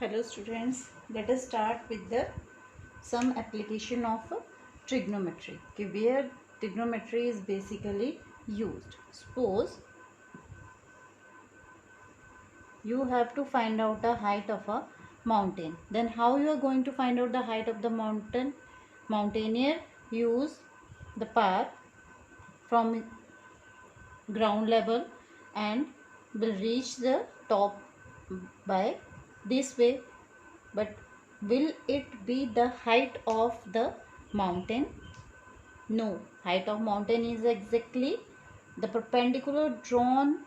Hello students, let us start with the some application of trigonometry. Okay, where trigonometry is basically used. Suppose you have to find out the height of a mountain. Then how you are going to find out the height of the mountain? Mountaineer use the path from ground level and will reach the top by this way, but will it be the height of the mountain? No, height of mountain is exactly the perpendicular drawn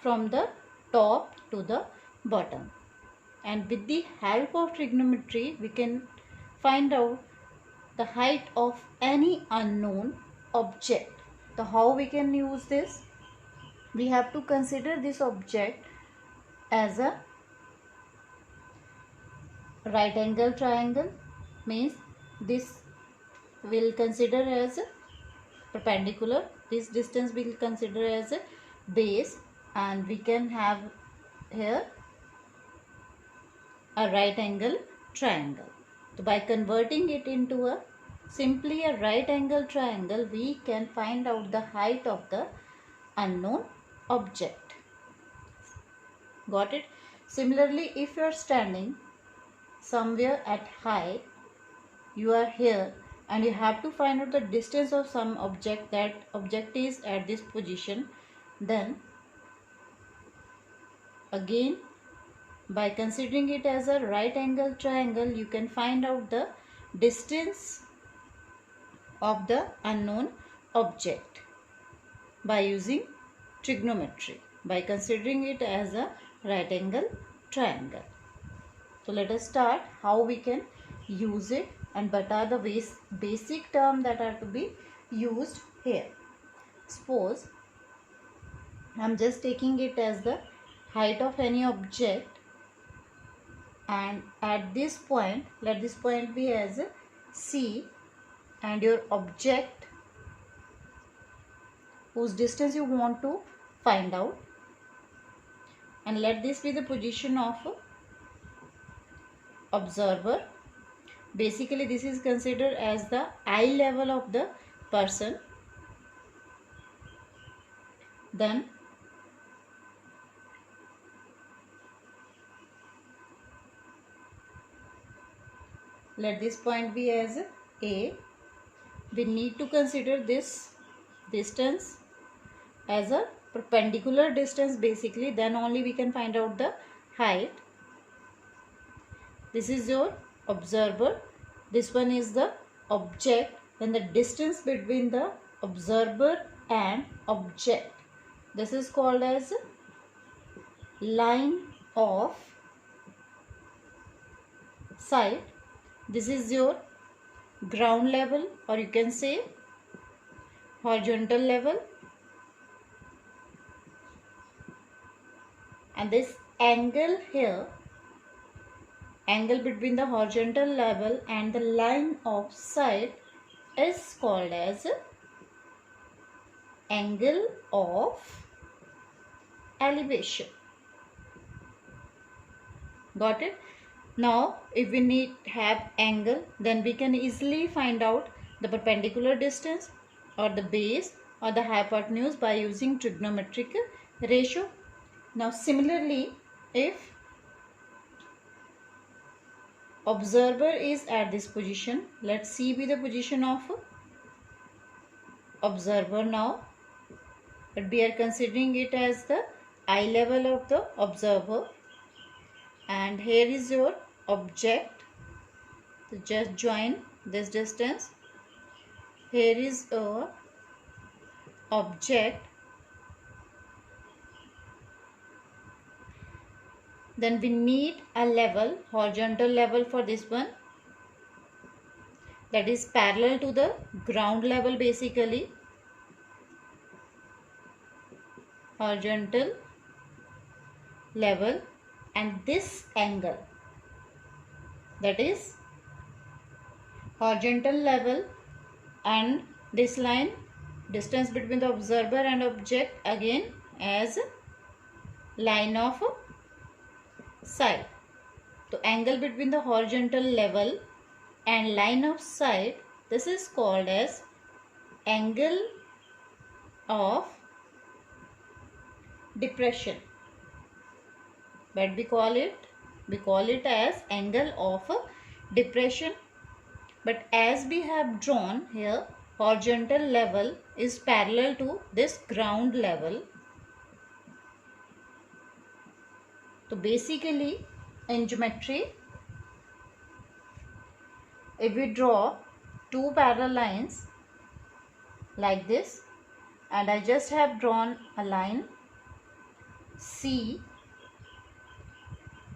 from the top to the bottom, and with the help of trigonometry we can find out the height of any unknown object. So how we can use this? We have to consider this object as a right angle triangle, means this will consider as perpendicular, this distance we will consider as a base, and we can have here a right angle triangle. So by converting it into a simply a right angle triangle, we can find out the height of the unknown object. Got it? Similarly, if you are standing somewhere at high, you are here and you have to find out the distance of some object, that object is at this position, then again by considering it as a right angle triangle you can find out the distance of the unknown object by using trigonometry, by considering it as a right angle triangle. So let us start how we can use it and what are the basic terms that are to be used here. Suppose I am just taking it as the height of any object, and at this point, let this point be as C, and your object whose distance you want to find out, and let this be the position of observer. Basically this is considered as the eye level of the person. Then let this point be as A. We need to consider this distance as a perpendicular distance basically, then only we can find out the height. This is your observer, this one is the object, then the distance between the observer and object, this is called as line of sight. This is your ground level, or you can say horizontal level, and this angle here, angle between the horizontal level and the line of sight, is called as angle of elevation. Got it? Now if we have angle, then we can easily find out the perpendicular distance or the base or the hypotenuse by using trigonometric ratio. Now similarly, if observer is at this position, let C be the position of observer now, but we are considering it as the eye level of the observer, and here is your object. So just join this distance. Here is a object, then we need a level, horizontal level for this one, that is parallel to the ground level basically, horizontal level, and this angle, that is horizontal level, and this line, distance between the observer and object, again as line of sight. The angle between the horizontal level and line of sight, this is called as angle of depression. But we call it as angle of depression. But as we have drawn here, horizontal level is parallel to this ground level. So basically in geometry, if we draw two parallel lines like this, and I just have drawn a line C,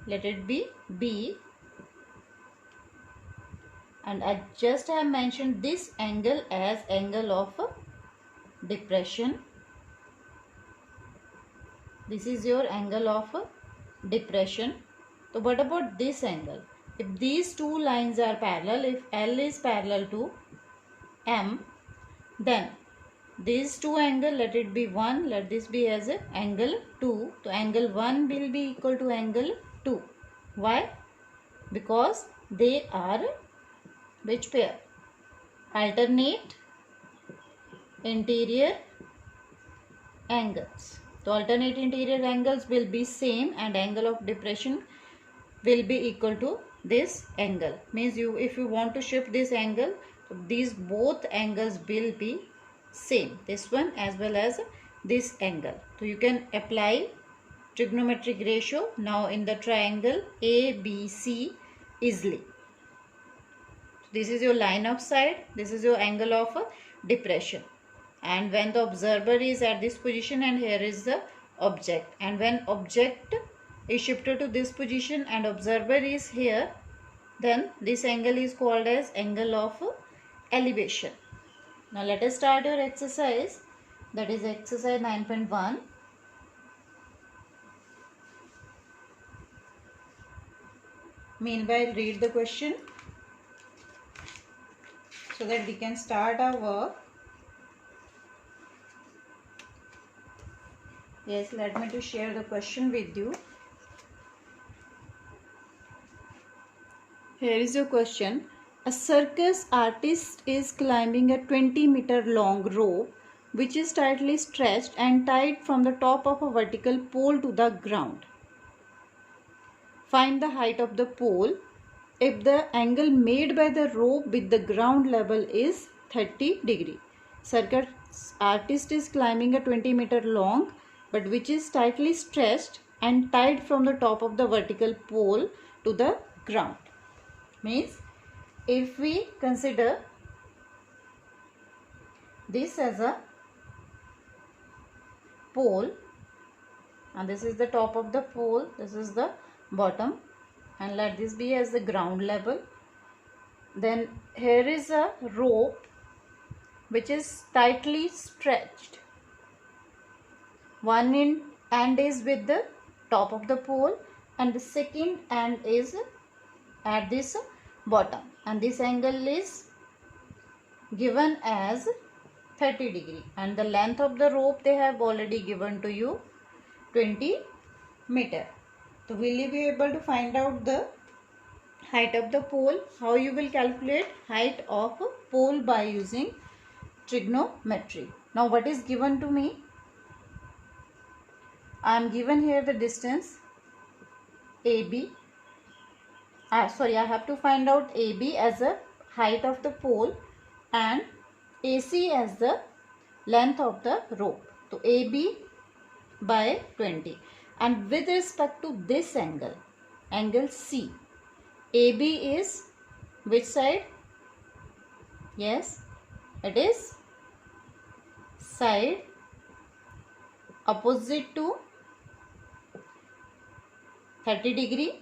let it be B, and I just have mentioned this angle as angle of depression. This is your angle of depression. So what about this angle? If these two lines are parallel, if L is parallel to M, then these two angle, let it be 1, let this be as a angle 2. So angle 1 will be equal to angle 2. Why? Because they are which pair? Alternate interior angles. So alternate interior angles will be same, and angle of depression will be equal to this angle. Means if you want to shift this angle, so these both angles will be same, this one as well as this angle. So you can apply trigonometric ratio now in the triangle ABC easily. This is your line of sight, this is your angle of depression, and when the observer is at this position and here is the object, and when object is shifted to this position and observer is here, then this angle is called as angle of elevation. Now let us start your exercise, that is exercise 9.1. Meanwhile, read the question so that we can start our work. Yes, let me to share the question with you. Here is your question. A circus artist is climbing a 20-meter long rope which is tightly stretched and tied from the top of a vertical pole to the ground. Find the height of the pole if the angle made by the rope with the ground level is 30 degree. Circus artist is climbing a 20-meter long but which is tightly stretched and tied from the top of the vertical pole to the ground. Means if we consider this as a pole, and this is the top of the pole, this is the bottom, and let this be as the ground level, then here is a rope which is tightly stretched. One end is with the top of the pole and the second end is at this bottom, and this angle is given as 30 degree, and the length of the rope they have already given to you 20 meter. So will you be able to find out the height of the pole? How you will calculate height of a pole by using trigonometry. Now what is given to me? I am given here the distance AB. I have to find out AB as the height of the pole and AC as the length of the rope. So AB by 20. And with respect to this angle, angle C, AB is which side? Yes, it is side opposite to 30 degree,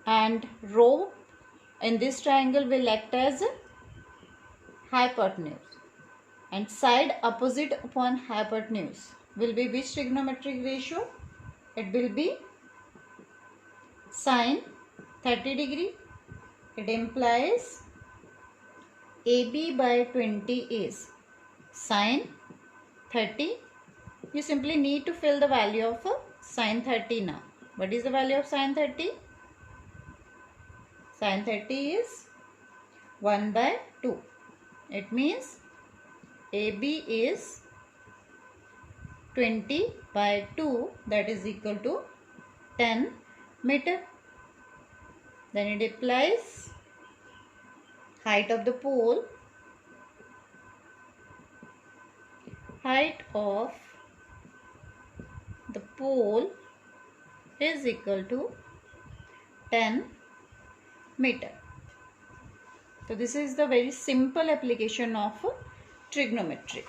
and rope in this triangle will act as hypotenuse, and side opposite upon hypotenuse will be which trigonometric ratio? It will be sine 30 degree. It implies AB by 20 is sine 30. You simply need to fill the value of sine 30 now. What is the value of sine 30? Sin 30 is 1 by 2. It means AB is 20 by 2, that is equal to 10 meter. Then it applies height of the pole. Height of the pole is equal to 10 meter. So this is the very simple application of trigonometry.